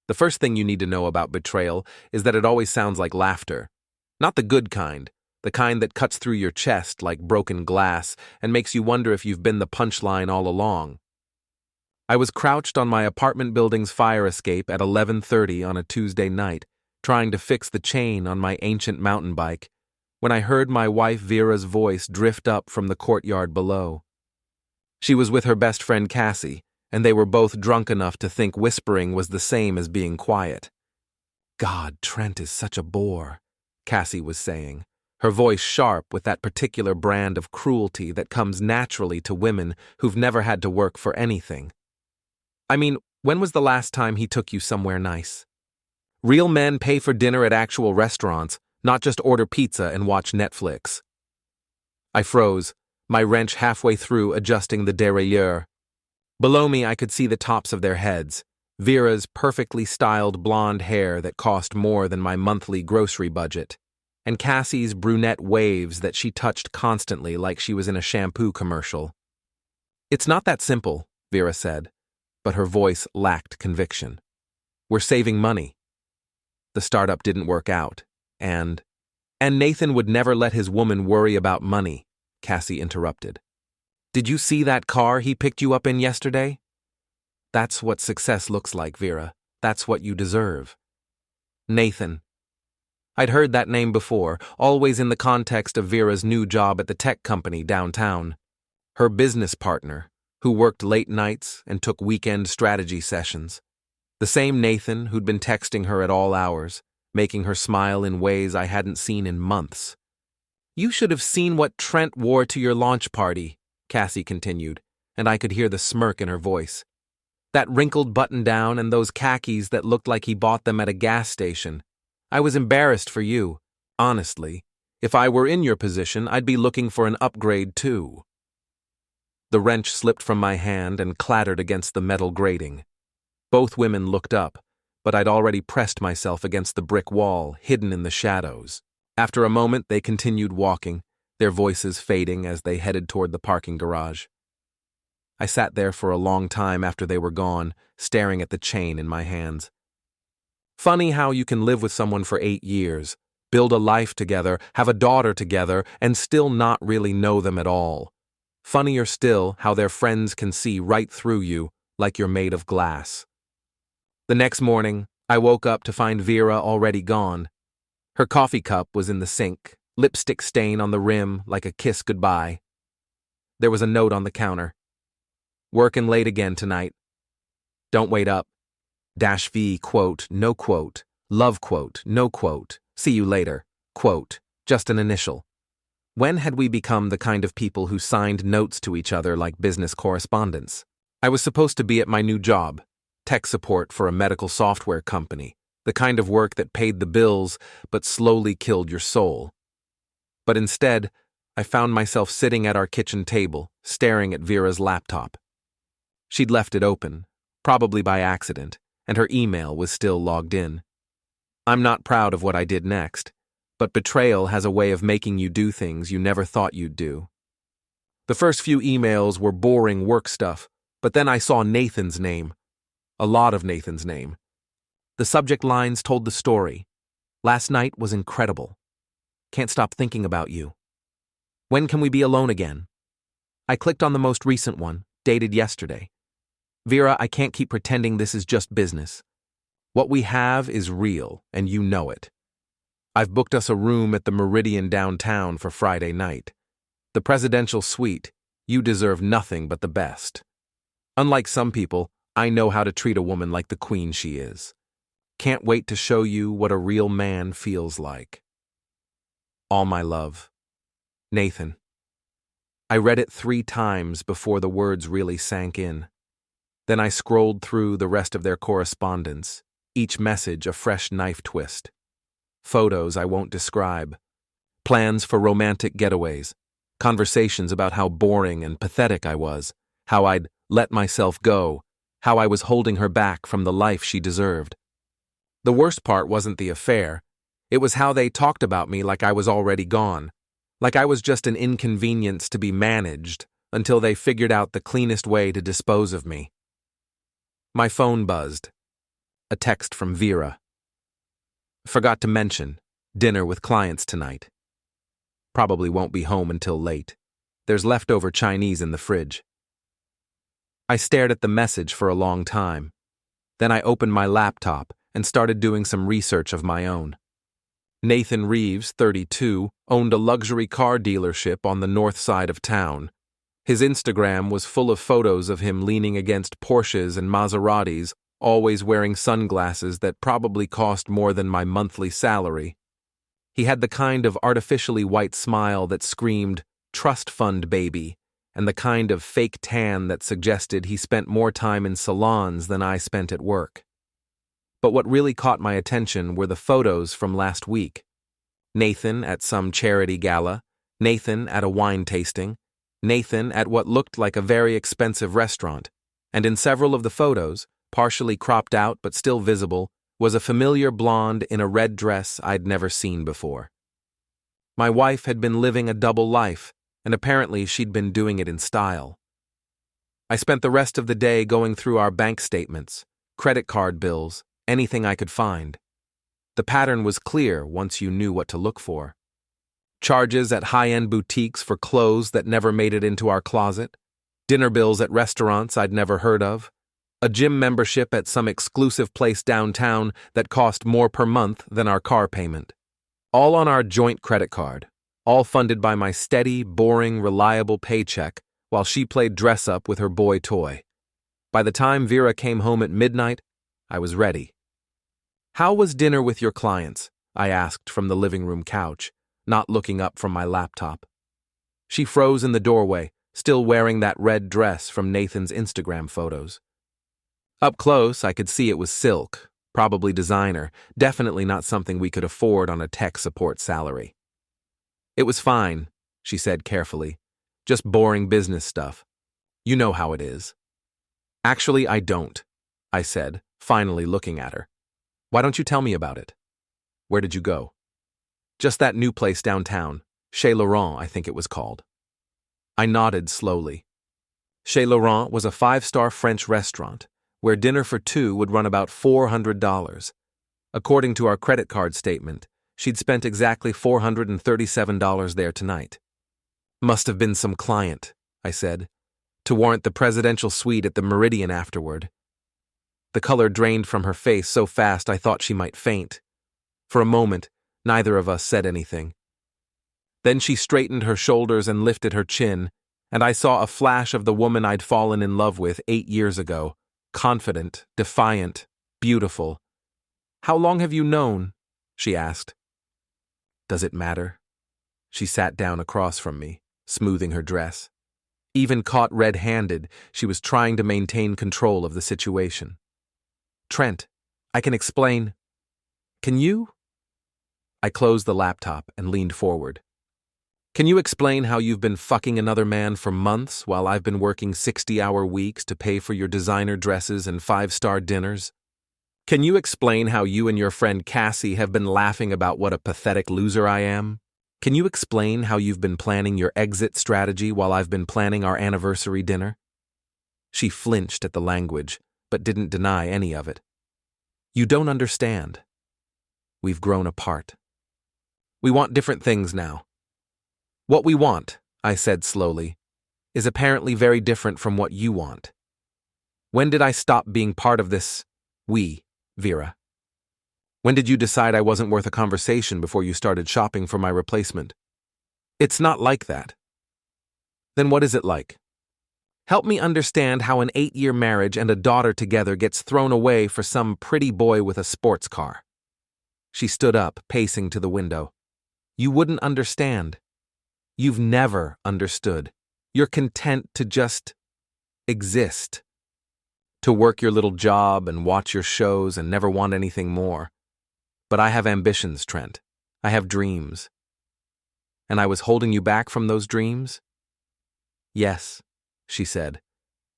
The first thing you need to know about betrayal is that it always sounds like laughter. Not the good kind, the kind that cuts through your chest like broken glass and makes you wonder if you've been the punchline all along. I was crouched on my apartment building's fire escape at 11:30 on a Tuesday night, trying to fix the chain on my ancient mountain bike, when I heard my wife Vera's voice drift up from the courtyard below. She was with her best friend Cassie, and they were both drunk enough to think whispering was the same as being quiet. "God, Trent is such a bore," Cassie was saying, her voice sharp with that particular brand of cruelty that comes naturally to women who've never had to work for anything. "I mean, when was the last time he took you somewhere nice? Real men pay for dinner at actual restaurants, not just order pizza and watch Netflix." I froze, my wrench halfway through adjusting the derailleur. Below me I could see the tops of their heads, Vera's perfectly styled blonde hair that cost more than my monthly grocery budget, and Cassie's brunette waves that she touched constantly like she was in a shampoo commercial. "It's not that simple," Vera said, but her voice lacked conviction. "We're saving money. The startup didn't work out, and Nathan would never let his woman worry about money," Cassie interrupted. "Did you see that car he picked you up in yesterday? That's what success looks like, Vera. That's what you deserve." Nathan. I'd heard that name before, always in the context of Vera's new job at the tech company downtown. Her business partner, who worked late nights and took weekend strategy sessions. The same Nathan who'd been texting her at all hours, making her smile in ways I hadn't seen in months. "You should have seen what Trent wore to your launch party," Cassie continued, and I could hear the smirk in her voice. "That wrinkled button-down and those khakis that looked like he bought them at a gas station. I was embarrassed for you. Honestly, if I were in your position, I'd be looking for an upgrade too." The wrench slipped from my hand and clattered against the metal grating. Both women looked up, but I'd already pressed myself against the brick wall, hidden in the shadows. After a moment, they continued walking, their voices fading as they headed toward the parking garage. I sat there for a long time after they were gone, staring at the chain in my hands. Funny how you can live with someone for 8 years, build a life together, have a daughter together, and still not really know them at all. Funnier still how their friends can see right through you like you're made of glass. The next morning, I woke up to find Vera already gone. Her coffee cup was in the sink, lipstick stain on the rim like a kiss goodbye. There was a note on the counter. "Working late again tonight. Don't wait up. -V quote, no quote, love quote, no quote, see you later, quote, just an initial." When had we become the kind of people who signed notes to each other like business correspondents? I was supposed to be at my new job, tech support for a medical software company, the kind of work that paid the bills but slowly killed your soul. But instead, I found myself sitting at our kitchen table, staring at Vera's laptop. She'd left it open, probably by accident, and her email was still logged in. I'm not proud of what I did next, but betrayal has a way of making you do things you never thought you'd do. The first few emails were boring work stuff, but then I saw Nathan's name. A lot of Nathan's name. The subject lines told the story. "Last night was incredible. Can't stop thinking about you. When can we be alone again?" I clicked on the most recent one, dated yesterday. "Vera, I can't keep pretending this is just business. What we have is real, and you know it. I've booked us a room at the Meridian downtown for Friday night. The presidential suite. You deserve nothing but the best. Unlike some people, I know how to treat a woman like the queen she is. Can't wait to show you what a real man feels like. All my love. Nathan." I read it 3 times before the words really sank in. Then I scrolled through the rest of their correspondence, each message a fresh knife twist. Photos I won't describe. Plans for romantic getaways. Conversations about how boring and pathetic I was, how I'd let myself go, how I was holding her back from the life she deserved. The worst part wasn't the affair. It was how they talked about me like I was already gone, like I was just an inconvenience to be managed until they figured out the cleanest way to dispose of me. My phone buzzed. A text from Vera. Forgot to mention, dinner with clients tonight. Probably won't be home until late. There's leftover Chinese in the fridge. I stared at the message for a long time. Then I opened my laptop and started doing some research of my own. Nathan Reeves, 32, owned a luxury car dealership on the north side of town. His Instagram was full of photos of him leaning against Porsches and Maseratis, always wearing sunglasses that probably cost more than my monthly salary. He had the kind of artificially white smile that screamed, "Trust fund, baby," and the kind of fake tan that suggested he spent more time in salons than I spent at work. But what really caught my attention were the photos from last week. Nathan at some charity gala, Nathan at a wine tasting, Nathan at what looked like a very expensive restaurant, and in several of the photos, partially cropped out but still visible, was a familiar blonde in a red dress I'd never seen before. My wife had been living a double life, and apparently she'd been doing it in style. I spent the rest of the day going through our bank statements, credit card bills, anything I could find. The pattern was clear once you knew what to look for. Charges at high-end boutiques for clothes that never made it into our closet, dinner bills at restaurants I'd never heard of, a gym membership at some exclusive place downtown that cost more per month than our car payment. All on our joint credit card, all funded by my steady, boring, reliable paycheck while she played dress-up with her boy toy. By the time Vera came home at midnight, I was ready. "How was dinner with your clients?" I asked from the living room couch, not looking up from my laptop. She froze in the doorway, still wearing that red dress from Nathan's Instagram photos. Up close, I could see it was silk, probably designer, definitely not something we could afford on a tech support salary. "It was fine," she said carefully. "Just boring business stuff. You know how it is." "Actually, I don't," I said, finally looking at her. "Why don't you tell me about it? Where did you go?" "Just that new place downtown. Chez Laurent, I think it was called." I nodded slowly. Chez Laurent was a 5-star French restaurant, where dinner for two would run about $400. According to our credit card statement, she'd spent exactly $437 there tonight. "Must have been some client," I said, "to warrant the presidential suite at the Meridian afterward." The color drained from her face so fast I thought she might faint. For a moment, neither of us said anything. Then she straightened her shoulders and lifted her chin, and I saw a flash of the woman I'd fallen in love with 8 years ago, confident, defiant, beautiful. "How long have you known?" she asked. "Does it matter?" She sat down across from me, smoothing her dress. Even caught red-handed, she was trying to maintain control of the situation. "Trent, I can explain. Can you?" I closed the laptop and leaned forward. "Can you explain how you've been fucking another man for months while I've been working 60-hour weeks to pay for your designer dresses and 5-star dinners? Can you explain how you and your friend Cassie have been laughing about what a pathetic loser I am? Can you explain how you've been planning your exit strategy while I've been planning our anniversary dinner?" She flinched at the language, but didn't deny any of it. "You don't understand. We've grown apart. We want different things now. What we want," I said slowly, "is apparently very different from what you want. When did I stop being part of this we, Vera? When did you decide I wasn't worth a conversation before you started shopping for my replacement? It's not like that. Then what is it like? Help me understand how an 8-year marriage and a daughter together gets thrown away for some pretty boy with a sports car." She stood up, pacing to the window. "You wouldn't understand. You've never understood. You're content to just exist. To work your little job and watch your shows and never want anything more. But I have ambitions, Trent. I have dreams. And I was holding you back from those dreams?" "Yes," she said,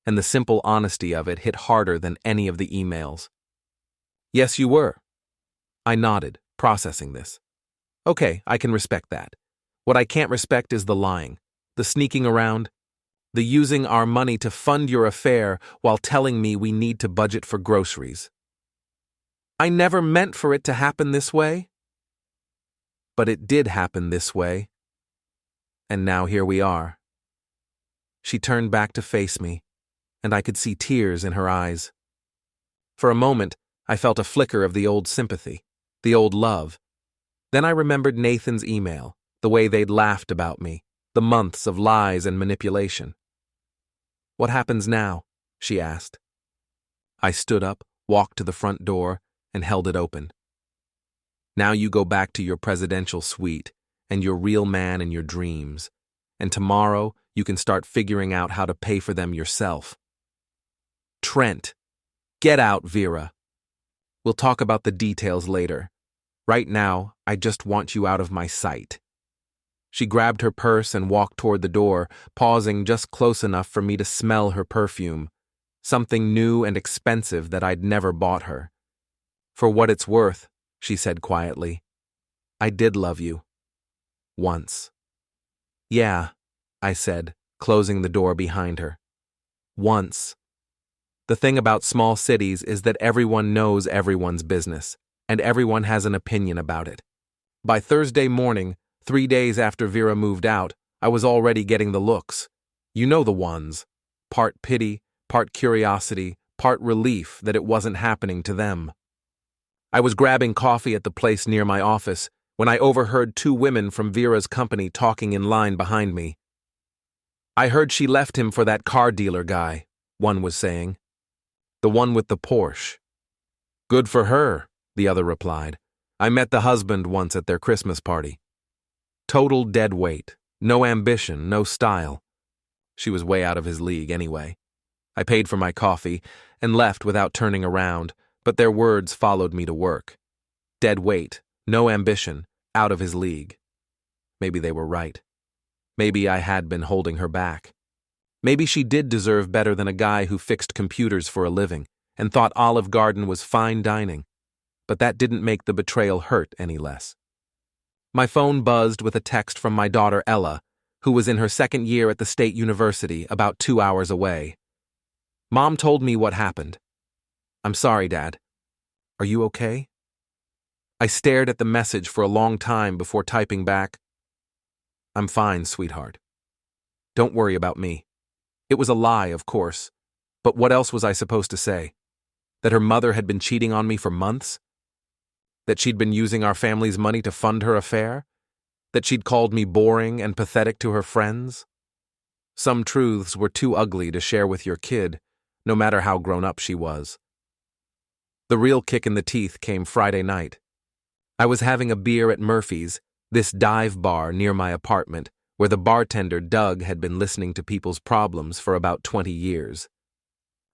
and the simple honesty of it hit harder than any of the emails. "Yes, you were." I nodded, processing this. "Okay, I can respect that. What I can't respect is the lying, the sneaking around, the using our money to fund your affair while telling me we need to budget for groceries." I never meant for it to happen this way. But it did happen this way. And now here we are. She turned back to face me, and I could see tears in her eyes. For a moment, I felt a flicker of the old sympathy, the old love. Then I remembered Nathan's email, the way they'd laughed about me, the months of lies and manipulation. "What happens now?" she asked. I stood up, walked to the front door, and held it open. "Now you go back to your presidential suite and your real man and your dreams, and tomorrow you can start figuring out how to pay for them yourself." "Trent, get out, Vera. We'll talk about the details later. Right now, I just want you out of my sight." She grabbed her purse and walked toward the door, pausing just close enough for me to smell her perfume, something new and expensive that I'd never bought her. "For what it's worth," she said quietly, "I did love you. Once." "Yeah," I said, closing the door behind her. "Once." The thing about small cities is that everyone knows everyone's business, and everyone has an opinion about it. By Thursday morning, 3 days after Vera moved out, I was already getting the looks. You know the ones. Part pity, part curiosity, part relief that it wasn't happening to them. I was grabbing coffee at the place near my office when I overheard 2 women from Vera's company talking in line behind me. "I heard she left him for that car dealer guy," one was saying. "The one with the Porsche." "Good for her," the other replied. "I met the husband once at their Christmas party. Total dead weight, no ambition, no style. She was way out of his league anyway." I paid for my coffee and left without turning around, but their words followed me to work. Dead weight, no ambition, out of his league. Maybe they were right. Maybe I had been holding her back. Maybe she did deserve better than a guy who fixed computers for a living and thought Olive Garden was fine dining. But that didn't make the betrayal hurt any less. My phone buzzed with a text from my daughter Ella, who was in her 2nd year at the state university about 2 hours away. "Mom told me what happened. I'm sorry, Dad. Are you okay?" I stared at the message for a long time before typing back, "I'm fine, sweetheart. Don't worry about me." It was a lie, of course, but what else was I supposed to say? That her mother had been cheating on me for months? That she'd been using our family's money to fund her affair? That she'd called me boring and pathetic to her friends? Some truths were too ugly to share with your kid, no matter how grown up she was. The real kick in the teeth came Friday night. I was having a beer at Murphy's, this dive bar near my apartment, where the bartender Doug had been listening to people's problems for about 20 years.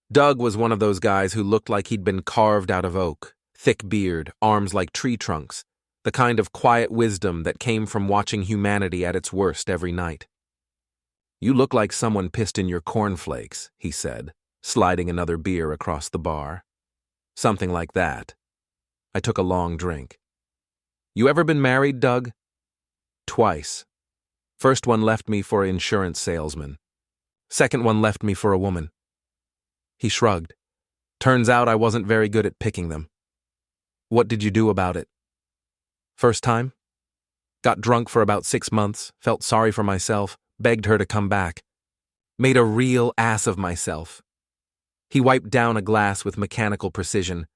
Doug was one of those guys who looked like he'd been carved out of oak, thick beard, arms like tree trunks, the kind of quiet wisdom that came from watching humanity at its worst every night. "You look like someone pissed in your cornflakes," he said, sliding another beer across the bar. Something like that. I took a long drink. "You ever been married, Doug?" "Twice. First one left me for an insurance salesman. Second one left me for a woman." He shrugged. "Turns out I wasn't very good at picking them." "What did you do about it?" "First time? Got drunk for about 6 months, felt sorry for myself, begged her to come back. Made a real ass of myself." He wiped down a glass with mechanical precision.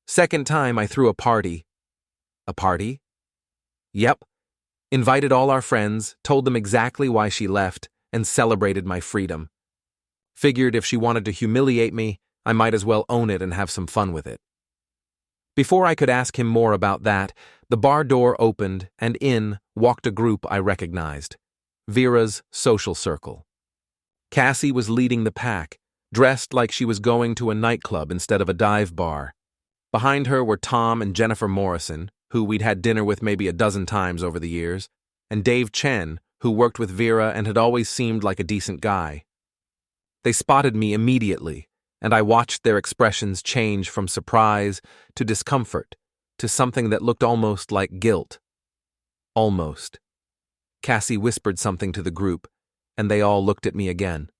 "Second time I threw a party." "A party?" "Yep. Invited all our friends, told them exactly why she left, and celebrated my freedom. Figured if she wanted to humiliate me, I might as well own it and have some fun with it." Before I could ask him more about that, the bar door opened, and in walked a group I recognized. Vera's social circle. Cassie was leading the pack, dressed like she was going to a nightclub instead of a dive bar. Behind her were Tom and Jennifer Morrison, who we'd had dinner with maybe a dozen times over the years, and Dave Chen, who worked with Vera and had always seemed like a decent guy. They spotted me immediately, and I watched their expressions change from surprise to discomfort to something that looked almost like guilt. Almost. Cassie whispered something to the group, and they all looked at me again.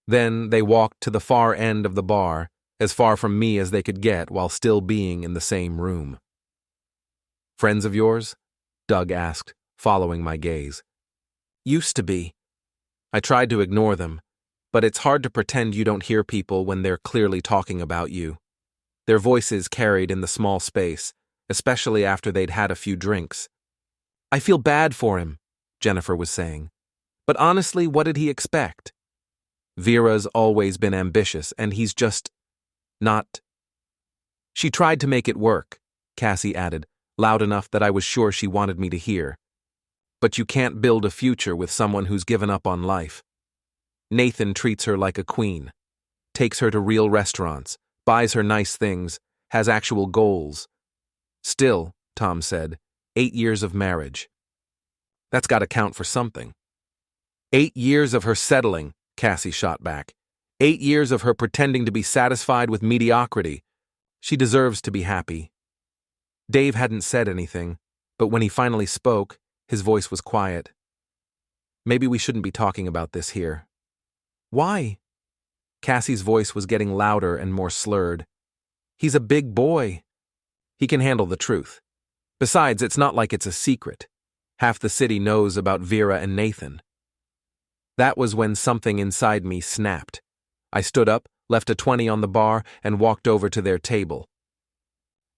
Then they walked to the far end of the bar as far from me as they could get while still being in the same room. "Friends of yours?" Doug asked, following my gaze. "Used to be." I tried to ignore them, but it's hard to pretend you don't hear people when they're clearly talking about you. Their voices carried in the small space, especially after they'd had a few drinks. "I feel bad for him," Jennifer was saying. "But honestly, what did he expect? Vera's always been ambitious, and he's just not." "She tried to make it work," Cassie added, loud enough that I was sure she wanted me to hear. "But you can't build a future with someone who's given up on life. Nathan treats her like a queen, takes her to real restaurants, buys her nice things, has actual goals. Still," Tom said, 8 years of marriage. That's got to count for something." 8 years of her settling," Cassie shot back. 8 years of her pretending to be satisfied with mediocrity. She deserves to be happy. Dave hadn't said anything, but when he finally spoke, his voice was quiet. "Maybe we shouldn't be talking about this here." "Why?" Cassie's voice was getting louder and more slurred. "He's a big boy. He can handle the truth. Besides, it's not like it's a secret. Half the city knows about Vera and Nathan." That was when something inside me snapped. I stood up, left a 20 on the bar, and walked over to their table.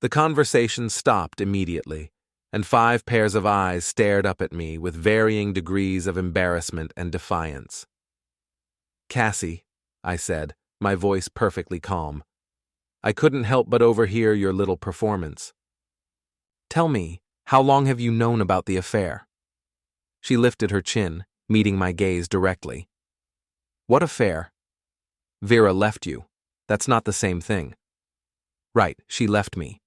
The conversation stopped immediately, and 5 pairs of eyes stared up at me with varying degrees of embarrassment and defiance. "Cassie," I said, my voice perfectly calm, "I couldn't help but overhear your little performance. Tell me, how long have you known about the affair?" She lifted her chin, meeting my gaze directly. "What affair?" "Vera left you. That's not the same thing." "Right, she left me.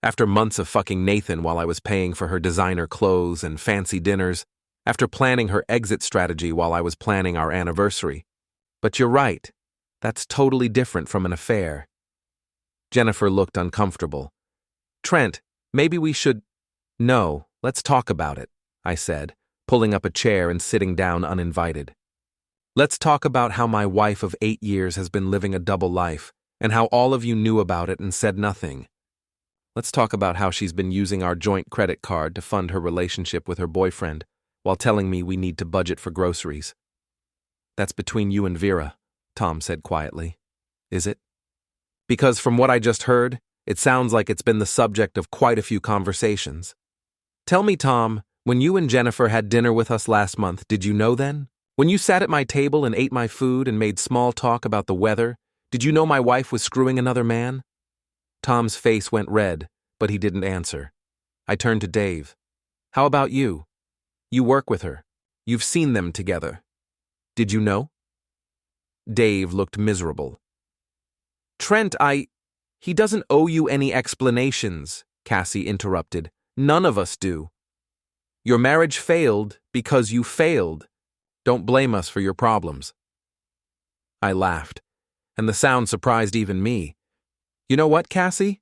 After months of fucking Nathan while I was paying for her designer clothes and fancy dinners, after planning her exit strategy while I was planning our anniversary. But you're right. That's totally different from an affair." Jennifer looked uncomfortable. "Trent, maybe we should—" "No, let's talk about it," I said, pulling up a chair and sitting down uninvited. "Let's talk about how my wife of 8 years has been living a double life, and how all of you knew about it and said nothing. Let's talk about how she's been using our joint credit card to fund her relationship with her boyfriend, while telling me we need to budget for groceries." "That's between you and Vera," Tom said quietly. "Is it?" "Because from what I just heard, it sounds like it's been the subject of quite a few conversations. Tell me, Tom, when you and Jennifer had dinner with us last month, did you know then? When you sat at my table and ate my food and made small talk about the weather, did you know my wife was screwing another man?" Tom's face went red, but he didn't answer. I turned to Dave. "How about you? You work with her. You've seen them together. Did you know?" Dave looked miserable. "Trent, He doesn't owe you any explanations," Cassie interrupted. "None of us do. Your marriage failed because you failed. Don't blame us for your problems." I laughed, and the sound surprised even me. "You know what, Cassie?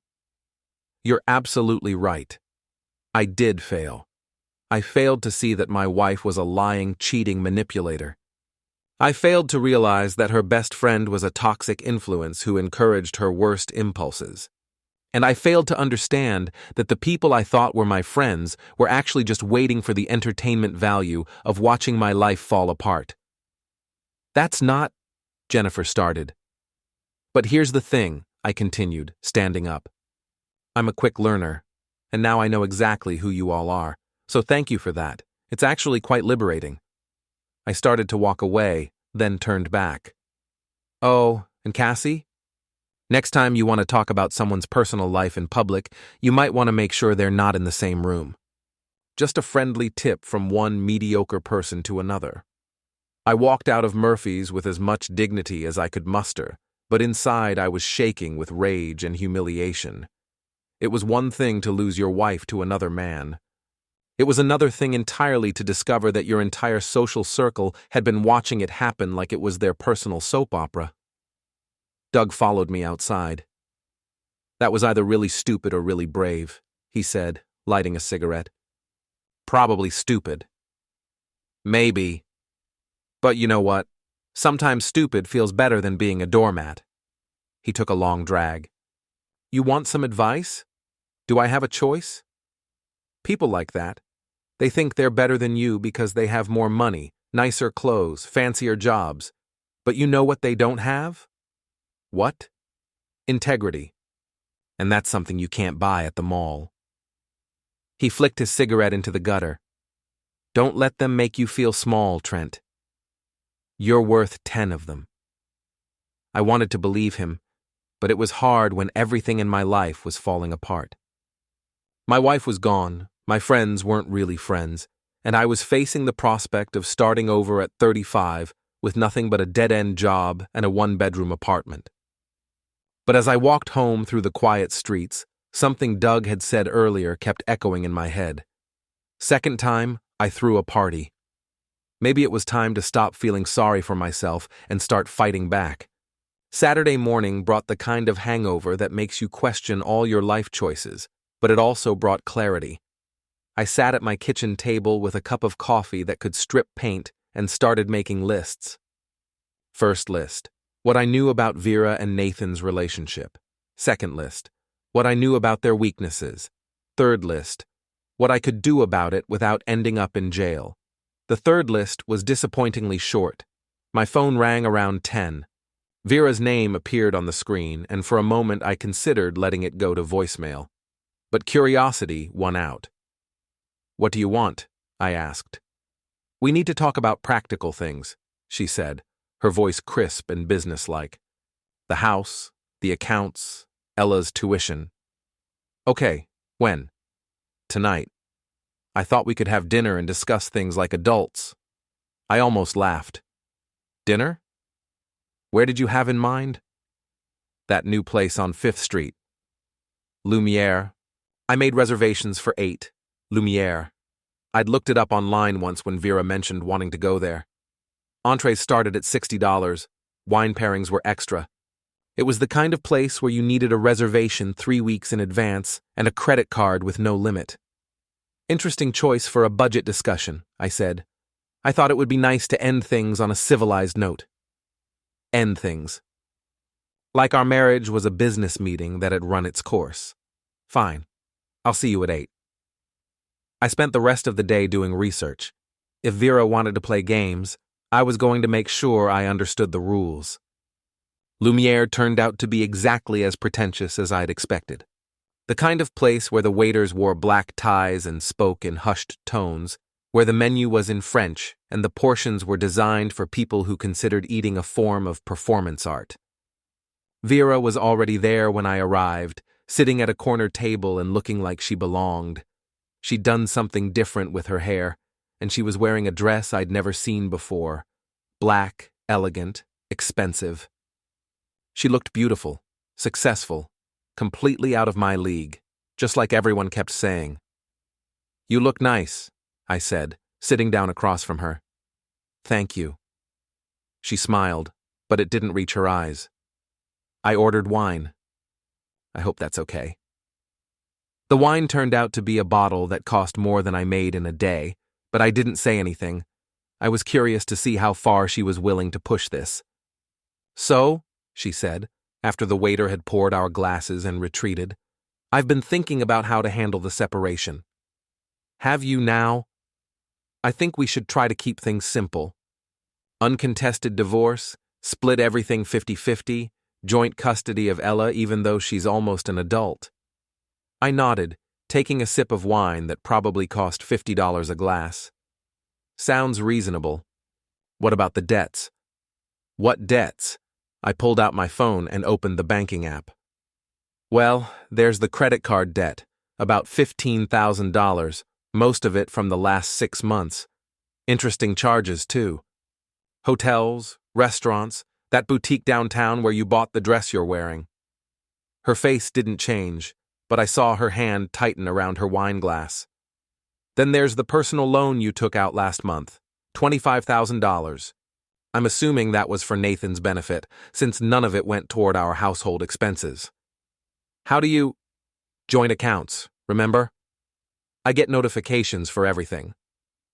You're absolutely right. I did fail. I failed to see that my wife was a lying, cheating manipulator. I failed to realize that her best friend was a toxic influence who encouraged her worst impulses. And I failed to understand that the people I thought were my friends were actually just waiting for the entertainment value of watching my life fall apart." "That's not—" Jennifer started. "But here's the thing," I continued, standing up. "I'm a quick learner, and now I know exactly who you all are, so thank you for that. It's actually quite liberating." I started to walk away, then turned back. "Oh, and Cassie? Next time you want to talk about someone's personal life in public, you might want to make sure they're not in the same room. Just a friendly tip from one mediocre person to another." I walked out of Murphy's with as much dignity as I could muster, but inside I was shaking with rage and humiliation. It was one thing to lose your wife to another man. It was another thing entirely to discover that your entire social circle had been watching it happen like it was their personal soap opera. Doug followed me outside. "That was either really stupid or really brave," he said, lighting a cigarette. "Probably stupid." "Maybe. But you know what? Sometimes stupid feels better than being a doormat." He took a long drag. You want some advice? Do I have a choice? People like that. They think they're better than you because they have more money, nicer clothes, fancier jobs. But you know what they don't have? What? Integrity. And that's something you can't buy at the mall. He flicked his cigarette into the gutter. Don't let them make you feel small, Trent. You're worth 10 of them. I wanted to believe him, but it was hard when everything in my life was falling apart. My wife was gone, my friends weren't really friends, and I was facing the prospect of starting over at 35 with nothing but a dead-end job and a one-bedroom apartment. But as I walked home through the quiet streets, something Doug had said earlier kept echoing in my head. Second time, I threw a party. Maybe it was time to stop feeling sorry for myself and start fighting back. Saturday morning brought the kind of hangover that makes you question all your life choices, but it also brought clarity. I sat at my kitchen table with a cup of coffee that could strip paint and started making lists. First list, what I knew about Vera and Nathan's relationship. Second list, what I knew about their weaknesses. Third list, what I could do about it without ending up in jail. The third list was disappointingly short. My phone rang around 10. Vera's name appeared on the screen, and for a moment I considered letting it go to voicemail. But curiosity won out. What do you want? I asked. We need to talk about practical things, she said, her voice crisp and businesslike. The house, the accounts, Ella's tuition. Okay, when? Tonight. I thought we could have dinner and discuss things like adults. I almost laughed. Dinner? Where did you have in mind? That new place on 5th Street. Lumiere. I made reservations for 8. Lumiere. I'd looked it up online once when Vera mentioned wanting to go there. Entrees started at $60. Wine pairings were extra. It was the kind of place where you needed a reservation 3 weeks in advance and a credit card with no limit. Interesting choice for a budget discussion, I said. I thought it would be nice to end things on a civilized note. End things. Like our marriage was a business meeting that had run its course. Fine. I'll see you at 8. I spent the rest of the day doing research. If Vera wanted to play games, I was going to make sure I understood the rules. Lumiere turned out to be exactly as pretentious as I'd expected. The kind of place where the waiters wore black ties and spoke in hushed tones, where the menu was in French and the portions were designed for people who considered eating a form of performance art. Vera was already there when I arrived, sitting at a corner table and looking like she belonged. She'd done something different with her hair, and she was wearing a dress I'd never seen before. Black, elegant, expensive. She looked beautiful, successful, completely out of my league, just like everyone kept saying. You look nice, I said, sitting down across from her. Thank you. She smiled, but it didn't reach her eyes. I ordered wine. I hope that's okay. The wine turned out to be a bottle that cost more than I made in a day, but I didn't say anything. I was curious to see how far she was willing to push this. So, she said, after the waiter had poured our glasses and retreated, I've been thinking about how to handle the separation. Have you now? I think we should try to keep things simple. Uncontested divorce, split everything 50-50, joint custody of Ella even though she's almost an adult. I nodded, taking a sip of wine that probably cost $50 a glass. Sounds reasonable. What about the debts? What debts? I pulled out my phone and opened the banking app. Well, there's the credit card debt, about $15,000, most of it from the last 6 months. Interesting charges, too. Hotels, restaurants, that boutique downtown where you bought the dress you're wearing. Her face didn't change, but I saw her hand tighten around her wine glass. Then there's the personal loan you took out last month, $25,000. I'm assuming that was for Nathan's benefit, since none of it went toward our household expenses. How do you... Joint accounts, remember? I get notifications for everything.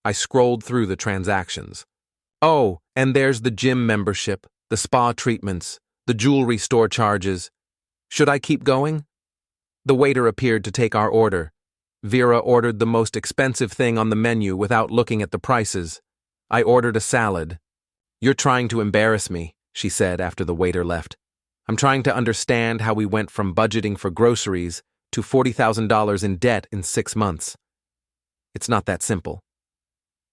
I scrolled through the transactions. Oh, and there's the gym membership, the spa treatments, The jewelry store charges. Should I keep going? The waiter appeared to take our order. Vera ordered the most expensive thing on the menu without looking at the prices. I ordered a salad. You're trying to embarrass me, she said after the waiter left. I'm trying to understand how we went from budgeting for groceries to $40,000 in debt in 6 months. It's not that simple.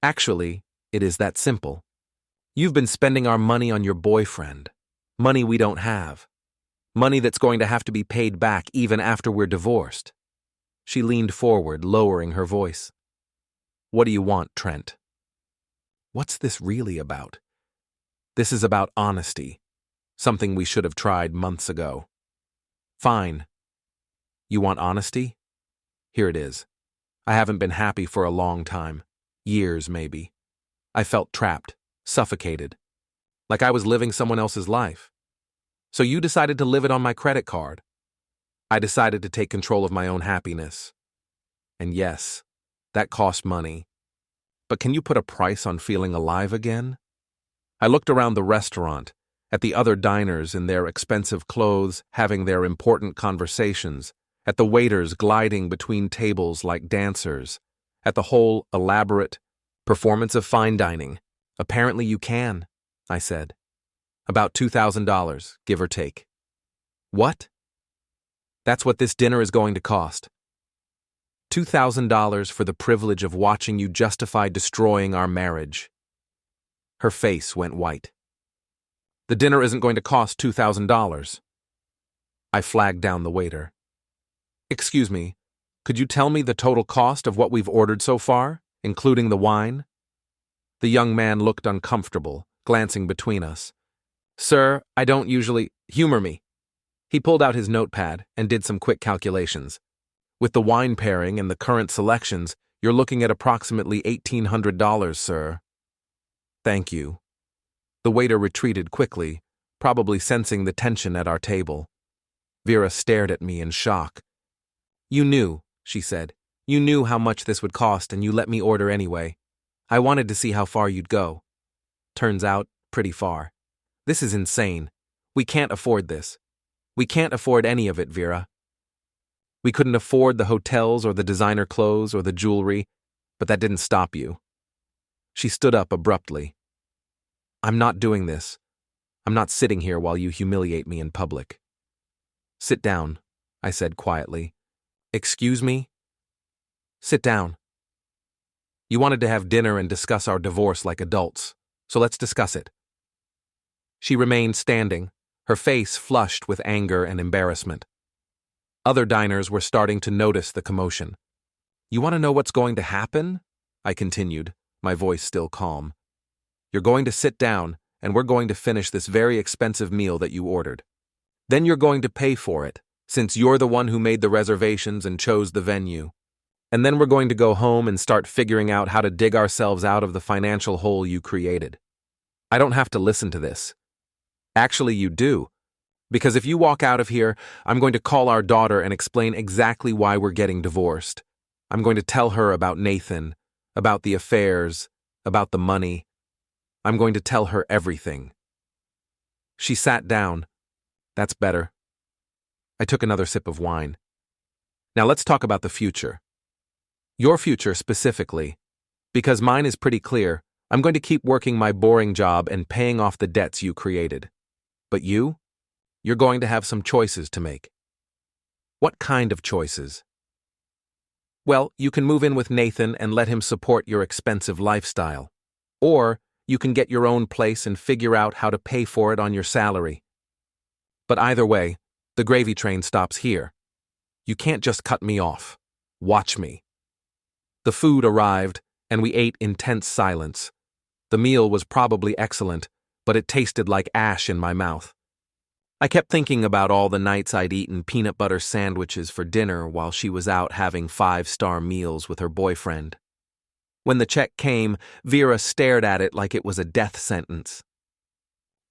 Actually, it is that simple. You've been spending our money on your boyfriend. Money we don't have. Money that's going to have to be paid back even after we're divorced. She leaned forward, lowering her voice. What do you want, Trent? What's this really about? This is about honesty. Something we should have tried months ago. Fine. You want honesty? Here it is. I haven't been happy for a long time. Years, maybe. I felt trapped, suffocated. Like I was living someone else's life. So you decided to live it on my credit card. I decided to take control of my own happiness. And yes, that cost money. But can you put a price on feeling alive again? I looked around the restaurant, at the other diners in their expensive clothes having their important conversations, at the waiters gliding between tables like dancers, at the whole elaborate performance of fine dining. Apparently you can, I said. About $2,000, give or take. What? That's what this dinner is going to cost. $2,000 for the privilege of watching you justify destroying our marriage. Her face went white. The dinner isn't going to cost $2,000. I flagged down the waiter. Excuse me, could you tell me the total cost of what we've ordered so far, including the wine? The young man looked uncomfortable, glancing between us. Sir, I don't usually humor me. He pulled out his notepad and did some quick calculations. With the wine pairing and the current selections, you're looking at approximately $1,800, sir. Thank you. The waiter retreated quickly, probably sensing the tension at our table. Vera stared at me in shock. You knew, she said. You knew how much this would cost and you let me order anyway. I wanted to see how far you'd go. Turns out, pretty far. This is insane. We can't afford this. We can't afford any of it, Vera. We couldn't afford the hotels or the designer clothes or the jewelry, but that didn't stop you. She stood up abruptly. I'm not doing this. I'm not sitting here while you humiliate me in public. Sit down, I said quietly. Excuse me? Sit down. You wanted to have dinner and discuss our divorce like adults, so let's discuss it. She remained standing, her face flushed with anger and embarrassment. Other diners were starting to notice the commotion. You want to know what's going to happen? I continued, my voice still calm. You're going to sit down, and we're going to finish this very expensive meal that you ordered. Then you're going to pay for it, since you're the one who made the reservations and chose the venue. And then we're going to go home and start figuring out how to dig ourselves out of the financial hole you created. I don't have to listen to this. Actually, you do. Because if you walk out of here, I'm going to call our daughter and explain exactly why we're getting divorced. I'm going to tell her about Nathan, about the affairs, about the money. I'm going to tell her everything. She sat down. That's better. I took another sip of wine. Now let's talk about the future. Your future specifically. Because mine is pretty clear. I'm going to keep working my boring job and paying off the debts you created. But you? You're going to have some choices to make. What kind of choices? Well, you can move in with Nathan and let him support your expensive lifestyle. Or you can get your own place and figure out how to pay for it on your salary. But either way, the gravy train stops here. You can't just cut me off. Watch me. The food arrived, and we ate in tense silence. The meal was probably excellent, but it tasted like ash in my mouth. I kept thinking about all the nights I'd eaten peanut butter sandwiches for dinner while she was out having 5-star meals with her boyfriend. When the check came, Vera stared at it like it was a death sentence.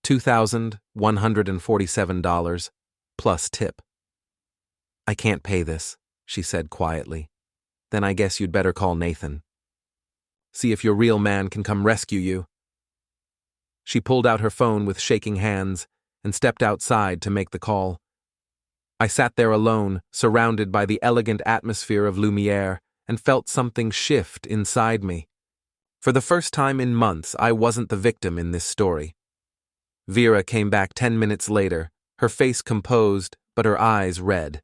$2,147 plus tip. I can't pay this, she said quietly. Then I guess you'd better call Nathan. See if your real man can come rescue you. She pulled out her phone with shaking hands, and stepped outside to make the call. I sat there alone, surrounded by the elegant atmosphere of Lumiere, and felt something shift inside me. For the first time in months, I wasn't the victim in this story. Vera came back 10 minutes later, her face composed, but her eyes red.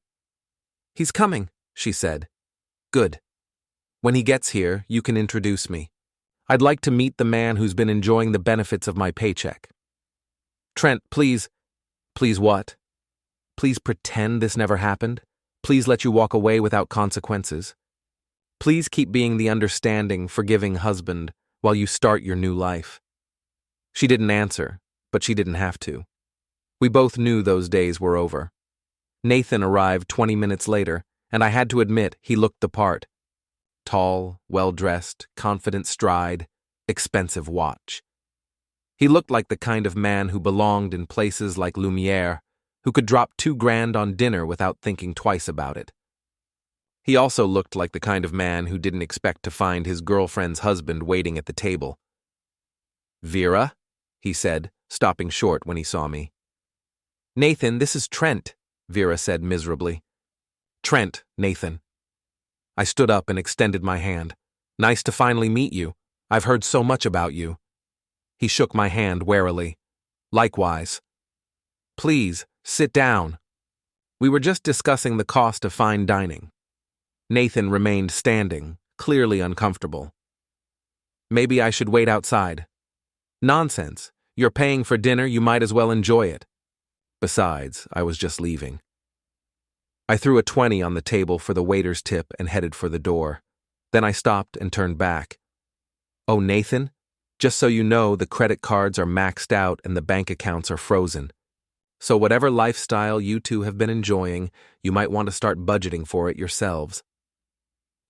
"He's coming," she said. "Good. When he gets here, you can introduce me. I'd like to meet the man who's been enjoying the benefits of my paycheck." "Trent, please." "Please what? Please pretend this never happened? Please let you walk away without consequences? Please keep being the understanding, forgiving husband while you start your new life?" She didn't answer, but she didn't have to. We both knew those days were over. Nathan arrived 20 minutes later, and I had to admit he looked the part. Tall, well-dressed, confident stride, expensive watch. He looked like the kind of man who belonged in places like Lumiere, who could drop $2,000 on dinner without thinking twice about it. He also looked like the kind of man who didn't expect to find his girlfriend's husband waiting at the table. "Vera?" he said, stopping short when he saw me. "Nathan, this is Trent," Vera said miserably. "Trent, Nathan." I stood up and extended my hand. "Nice to finally meet you. I've heard so much about you." He shook my hand warily. "Likewise." "Please, sit down." We were just discussing the cost of fine dining. Nathan remained standing, clearly uncomfortable. "Maybe I should wait outside." "Nonsense. You're paying for dinner, you might as well enjoy it." Besides, I was just leaving. I threw a 20 on the table for the waiter's tip and headed for the door. Then I stopped and turned back. "Oh, Nathan, just so you know, the credit cards are maxed out and the bank accounts are frozen. So whatever lifestyle you two have been enjoying, you might want to start budgeting for it yourselves."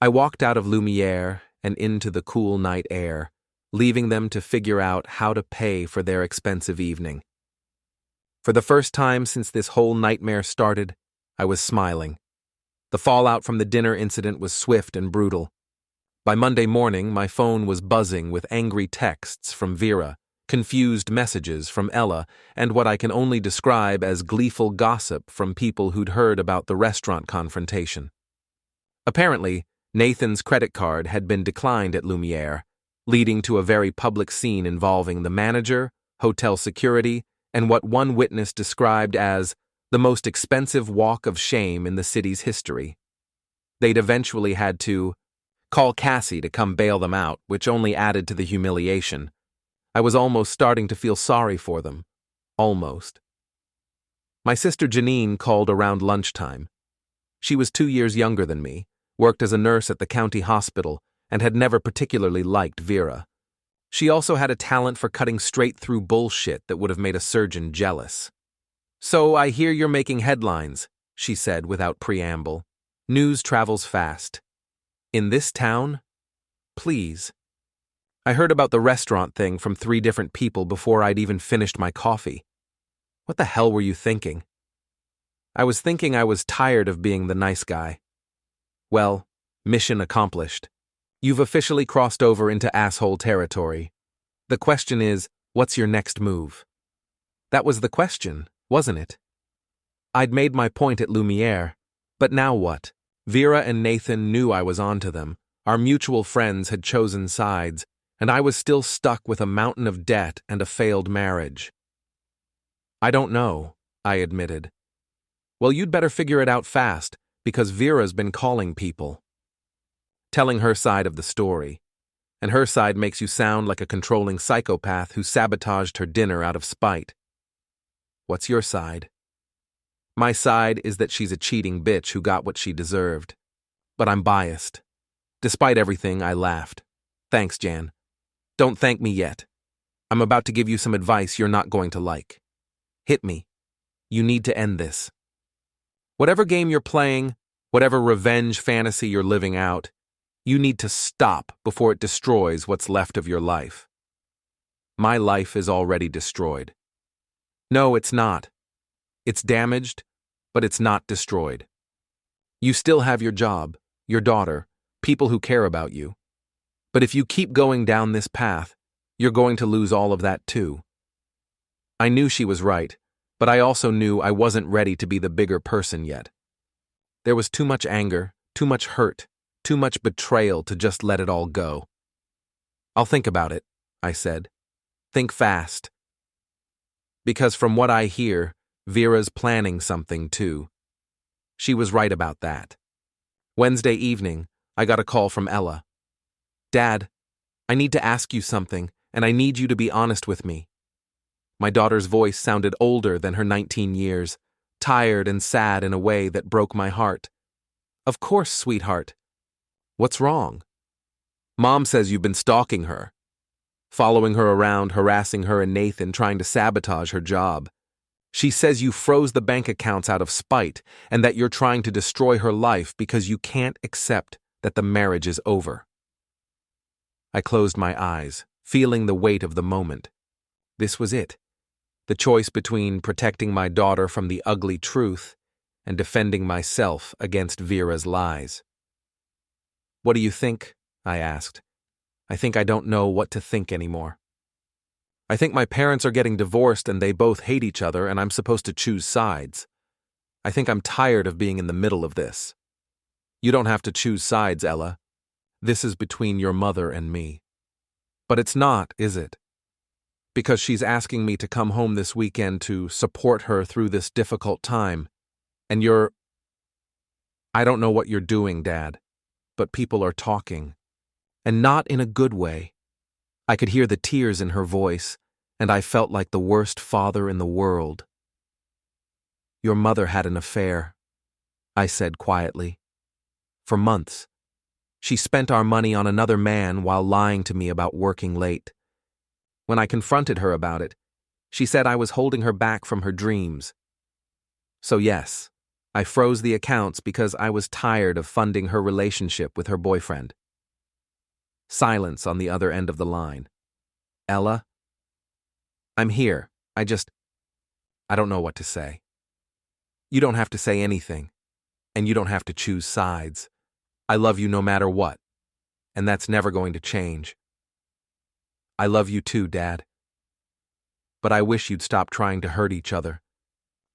I walked out of Lumiere and into the cool night air, leaving them to figure out how to pay for their expensive evening. For the first time since this whole nightmare started, I was smiling. The fallout from the dinner incident was swift and brutal. By Monday morning, my phone was buzzing with angry texts from Vera, confused messages from Ella, and what I can only describe as gleeful gossip from people who'd heard about the restaurant confrontation. Apparently, Nathan's credit card had been declined at Lumiere, leading to a very public scene involving the manager, hotel security, and what one witness described as the most expensive walk of shame in the city's history. They'd eventually had to call Cassie to come bail them out, which only added to the humiliation. I was almost starting to feel sorry for them. Almost. My sister Janine called around lunchtime. She was 2 years younger than me, worked as a nurse at the county hospital, and had never particularly liked Vera. She also had a talent for cutting straight through bullshit that would have made a surgeon jealous. "So I hear you're making headlines," she said without preamble. "News travels fast. In this town? Please." I heard about the restaurant thing from 3 different people before I'd even finished my coffee. What the hell were you thinking? I was thinking I was tired of being the nice guy. Well, mission accomplished. You've officially crossed over into asshole territory. The question is, what's your next move? That was the question, wasn't it? I'd made my point at Lumiere, but now what? Vera and Nathan knew I was onto them. Our mutual friends had chosen sides, and I was still stuck with a mountain of debt and a failed marriage. "I don't know," I admitted. "Well, you'd better figure it out fast, because Vera's been calling people." Telling her side of the story. And her side makes you sound like a controlling psychopath who sabotaged her dinner out of spite. What's your side? My side is that she's a cheating bitch who got what she deserved. But I'm biased. Despite everything, I laughed. "Thanks, Jan. Don't thank me yet. I'm about to give you some advice you're not going to like. Hit me. You need to end this. Whatever game you're playing, whatever revenge fantasy you're living out, you need to stop before it destroys what's left of your life. My life is already destroyed. No, it's not. It's damaged, but it's not destroyed. You still have your job, your daughter, people who care about you. But if you keep going down this path, you're going to lose all of that too." I knew she was right, But I also knew I wasn't ready to be the bigger person yet. There was too much anger, too much hurt, too much betrayal to just let it all go. "I'll think about it," I said. "Think fast." Because from what I hear, Vera's planning something too. She was right about that. Wednesday evening, I got a call from Ella. "Dad, I need to ask you something, and I need you to be honest with me." My daughter's voice sounded older than her 19 years, tired and sad in a way that broke my heart. "Of course, sweetheart. What's wrong?" "Mom says you've been stalking her, following her around, harassing her and Nathan, trying to sabotage her job. She says you froze the bank accounts out of spite and that you're trying to destroy her life because you can't accept that the marriage is over." I closed my eyes, feeling the weight of the moment. This was it. The choice between protecting my daughter from the ugly truth and defending myself against Vera's lies. "What do you think?" I asked. "I think I don't know what to think anymore. I think my parents are getting divorced and they both hate each other and I'm supposed to choose sides. I think I'm tired of being in the middle of this." "You don't have to choose sides, Ella. This is between your mother and me." "But it's not, is it? Because she's asking me to come home this weekend to support her through this difficult time. And I don't know what you're doing, Dad, but people are talking. And not in a good way." I could hear the tears in her voice, and I felt like the worst father in the world. "Your mother had an affair," I said quietly. "For months. She spent our money on another man while lying to me about working late. When I confronted her about it, she said I was holding her back from her dreams. So yes, I froze the accounts because I was tired of funding her relationship with her boyfriend." Silence on the other end of the line. "Ella?" "I'm here. I don't know what to say." "You don't have to say anything, and you don't have to choose sides. I love you no matter what, and that's never going to change." "I love you too, Dad. But I wish you'd stop trying to hurt each other.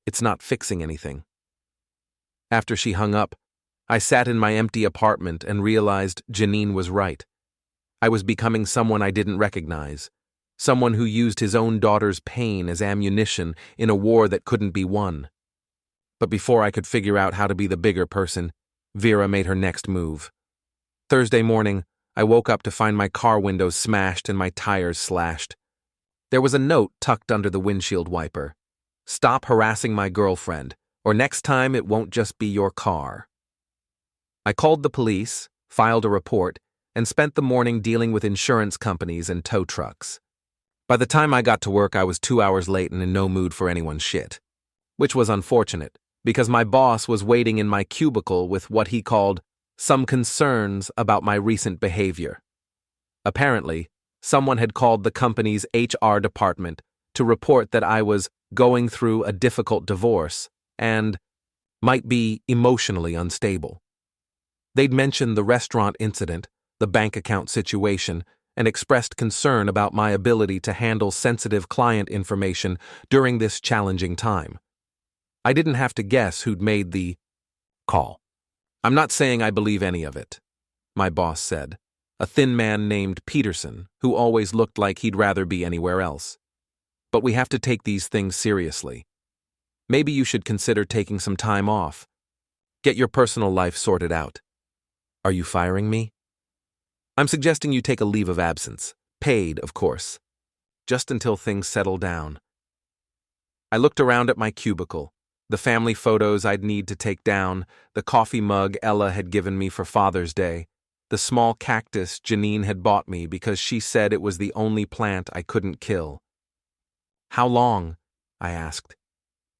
It's not fixing anything." After she hung up, I sat in my empty apartment and realized Janine was right. I was becoming someone I didn't recognize, someone who used his own daughter's pain as ammunition in a war that couldn't be won. But before I could figure out how to be the bigger person, Vera made her next move. Thursday morning, I woke up to find my car windows smashed and my tires slashed. There was a note tucked under the windshield wiper. "Stop harassing my girlfriend, or next time it won't just be your car." I called the police, filed a report, and spent the morning dealing with insurance companies and tow trucks. By the time I got to work, I was 2 hours late and in no mood for anyone's shit. Which was unfortunate, because my boss was waiting in my cubicle with what he called some concerns about my recent behavior. Apparently, someone had called the company's HR department to report that I was going through a difficult divorce and might be emotionally unstable. They'd mentioned the restaurant incident, the bank account situation, and expressed concern about my ability to handle sensitive client information during this challenging time. I didn't have to guess who'd made the call. "I'm not saying I believe any of it," my boss said, a thin man named Peterson, who always looked like he'd rather be anywhere else. "But we have to take these things seriously. Maybe you should consider taking some time off. Get your personal life sorted out." "Are you firing me?" "I'm suggesting you take a leave of absence. Paid, of course. Just until things settle down." I looked around at my cubicle, the family photos I'd need to take down, the coffee mug Ella had given me for Father's Day, the small cactus Janine had bought me because she said it was the only plant I couldn't kill. "How long?" I asked.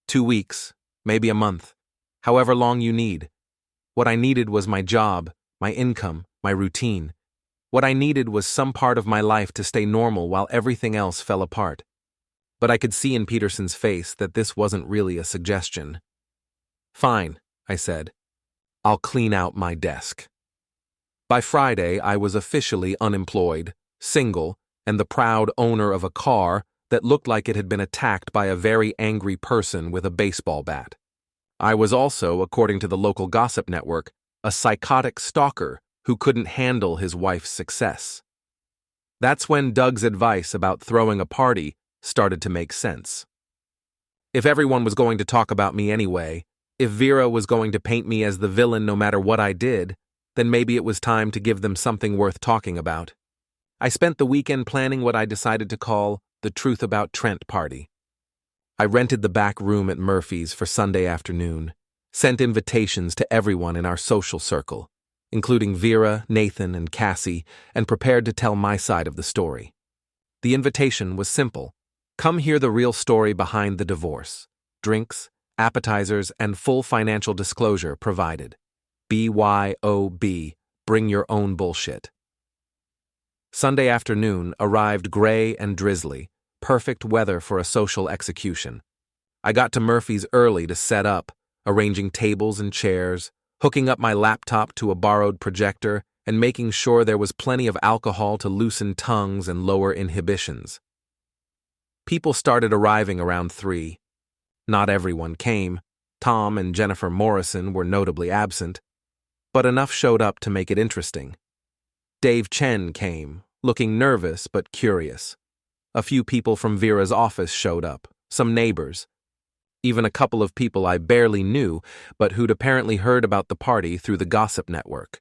2 weeks, maybe a month, however long you need. What I needed was my job, my income, my routine. What I needed was some part of my life to stay normal while everything else fell apart. But I could see in Peterson's face that this wasn't really a suggestion. "Fine," I said. "I'll clean out my desk." By Friday, I was officially unemployed, single, and the proud owner of a car, that looked like it had been attacked by a very angry person with a baseball bat. I was also, according to the local gossip network, a psychotic stalker who couldn't handle his wife's success. That's when Doug's advice about throwing a party started to make sense. If everyone was going to talk about me anyway, if Vera was going to paint me as the villain no matter what I did, then maybe it was time to give them something worth talking about. I spent the weekend planning what I decided to call the Truth About Trent party. I rented the back room at Murphy's for Sunday afternoon, sent invitations to everyone in our social circle, including Vera, Nathan, and Cassie, and prepared to tell my side of the story. The invitation was simple. Come hear the real story behind the divorce. Drinks, appetizers, and full financial disclosure provided. BYOB, bring your own bullshit. Sunday afternoon arrived gray and drizzly, perfect weather for a social execution. I got to Murphy's early to set up, arranging tables and chairs, hooking up my laptop to a borrowed projector, and making sure there was plenty of alcohol to loosen tongues and lower inhibitions. People started arriving around 3. Not everyone came. Tom and Jennifer Morrison were notably absent, but enough showed up to make it interesting. Dave Chen came, looking nervous but curious. A few people from Vera's office showed up, some neighbors. Even a couple of people I barely knew, but who'd apparently heard about the party through the gossip network.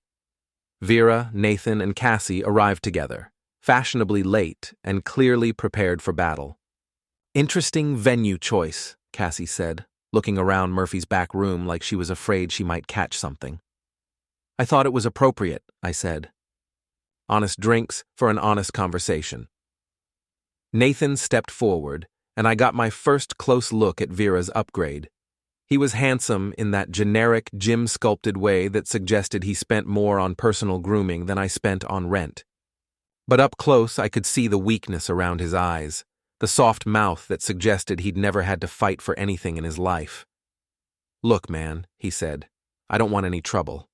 Vera, Nathan, and Cassie arrived together, fashionably late and clearly prepared for battle. Interesting venue choice, Cassie said, looking around Murphy's back room like she was afraid she might catch something. I thought it was appropriate, I said. Honest drinks for an honest conversation. Nathan stepped forward, and I got my first close look at Vera's upgrade. He was handsome in that generic gym-sculpted way that suggested he spent more on personal grooming than I spent on rent. But up close I could see the weakness around his eyes, the soft mouth that suggested he'd never had to fight for anything in his life. Look, man, he said, I don't want any trouble.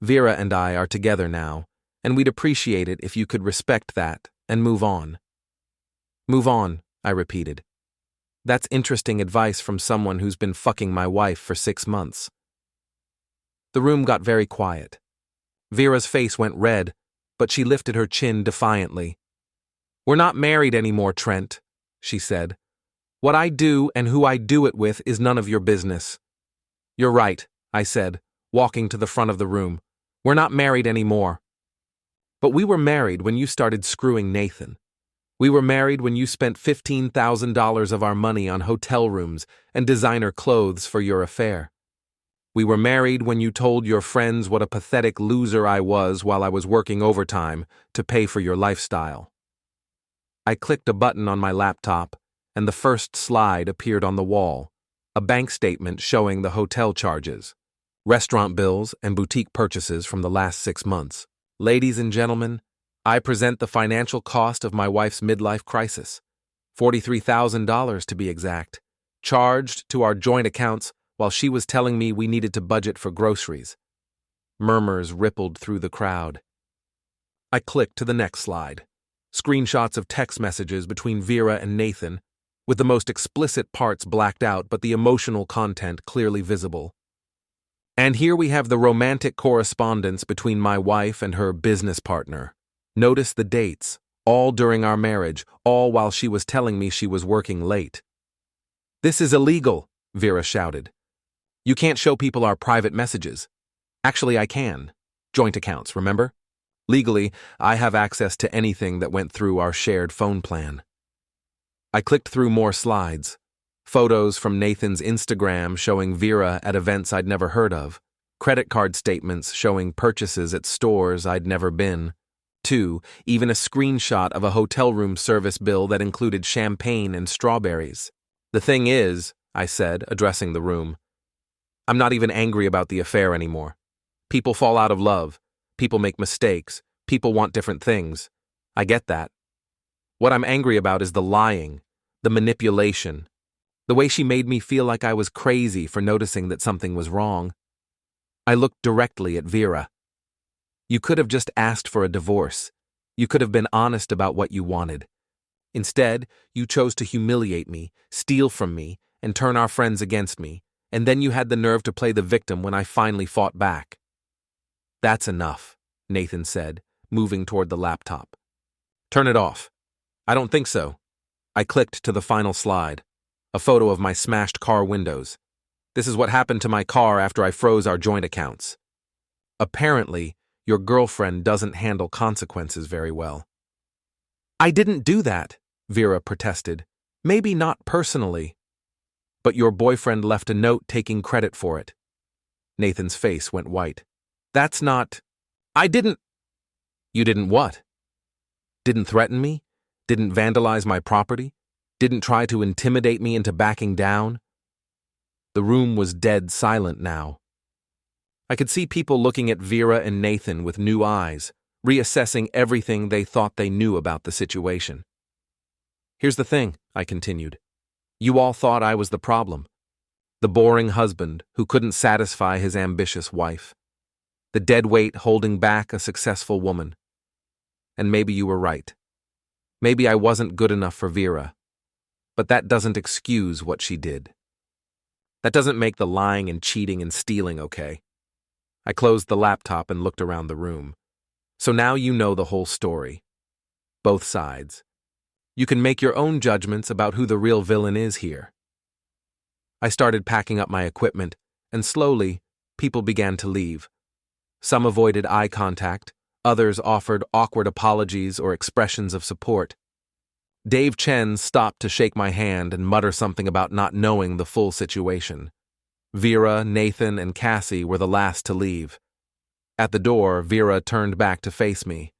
Vera and I are together now, and we'd appreciate it if you could respect that and move on. Move on, I repeated. That's interesting advice from someone who's been fucking my wife for 6 months. The room got very quiet. Vera's face went red, but she lifted her chin defiantly. We're not married anymore, Trent, she said. What I do and who I do it with is none of your business. You're right, I said, walking to the front of the room. We're not married anymore. But we were married when you started screwing Nathan. We were married when you spent $15,000 of our money on hotel rooms and designer clothes for your affair. We were married when you told your friends what a pathetic loser I was while I was working overtime to pay for your lifestyle. I clicked a button on my laptop, and the first slide appeared on the wall, a bank statement showing the hotel charges, restaurant bills, and boutique purchases from the last 6 months. Ladies and gentlemen, I present the financial cost of my wife's midlife crisis, $43,000 to be exact, charged to our joint accounts while she was telling me we needed to budget for groceries. Murmurs rippled through the crowd. I clicked to the next slide. Screenshots of text messages between Vera and Nathan, with the most explicit parts blacked out but the emotional content clearly visible. And here we have the romantic correspondence between my wife and her business partner. Notice the dates, all during our marriage, all while she was telling me she was working late. This is illegal, Vera shouted. You can't show people our private messages. Actually, I can. Joint accounts, remember? Legally, I have access to anything that went through our shared phone plan. I clicked through more slides. Photos from Nathan's Instagram showing Vera at events I'd never heard of. Credit card statements showing purchases at stores I'd never been. 2, even a screenshot of a hotel room service bill that included champagne and strawberries. The thing is, I said, addressing the room, I'm not even angry about the affair anymore. People fall out of love. People make mistakes. People want different things. I get that. What I'm angry about is the lying, the manipulation, the way she made me feel like I was crazy for noticing that something was wrong. I looked directly at Vera. You could have just asked for a divorce. You could have been honest about what you wanted. Instead, you chose to humiliate me, steal from me, and turn our friends against me, and then you had the nerve to play the victim when I finally fought back. That's enough, Nathan said, moving toward the laptop. Turn it off. I don't think so. I clicked to the final slide, a photo of my smashed car windows. This is what happened to my car after I froze our joint accounts. Apparently, your girlfriend doesn't handle consequences very well. I didn't do that, Vera protested. Maybe not personally. But your boyfriend left a note taking credit for it. Nathan's face went white. That's not… I didn't… You didn't what? Didn't threaten me? Didn't vandalize my property? Didn't try to intimidate me into backing down? The room was dead silent now. I could see people looking at Vera and Nathan with new eyes, reassessing everything they thought they knew about the situation. Here's the thing, I continued. You all thought I was the problem. The boring husband who couldn't satisfy his ambitious wife. The dead weight holding back a successful woman. And maybe you were right. Maybe I wasn't good enough for Vera. But that doesn't excuse what she did. That doesn't make the lying and cheating and stealing okay. I closed the laptop and looked around the room. So now you know the whole story. Both sides. You can make your own judgments about who the real villain is here. I started packing up my equipment, and slowly, people began to leave. Some avoided eye contact, others offered awkward apologies or expressions of support. Dave Chen stopped to shake my hand and mutter something about not knowing the full situation. Vera, Nathan, and Cassie were the last to leave. At the door, Vera turned back to face me.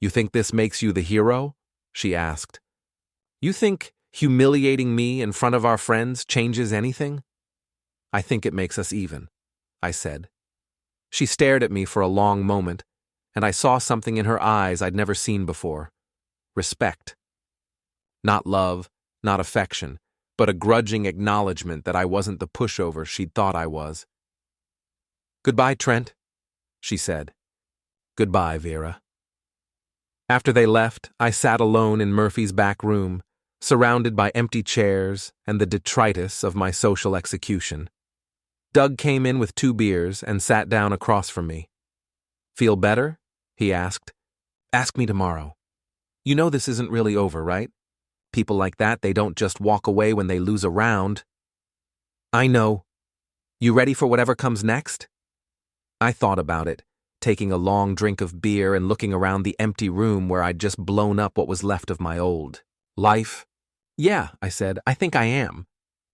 You think this makes you the hero? She asked. You think humiliating me in front of our friends changes anything? I think it makes us even, I said. She stared at me for a long moment, and I saw something in her eyes I'd never seen before. Respect. Not love, not affection, but a grudging acknowledgement that I wasn't the pushover she'd thought I was. Goodbye, Trent, she said. Goodbye, Vera. After they left, I sat alone in Murphy's back room, surrounded by empty chairs and the detritus of my social execution. Doug came in with 2 beers and sat down across from me. Feel better? He asked. Ask me tomorrow. You know this isn't really over, right? People like that, they don't just walk away when they lose a round. I know. You ready for whatever comes next? I thought about it, taking a long drink of beer and looking around the empty room where I'd just blown up what was left of my old life. Yeah, I said, I think I am.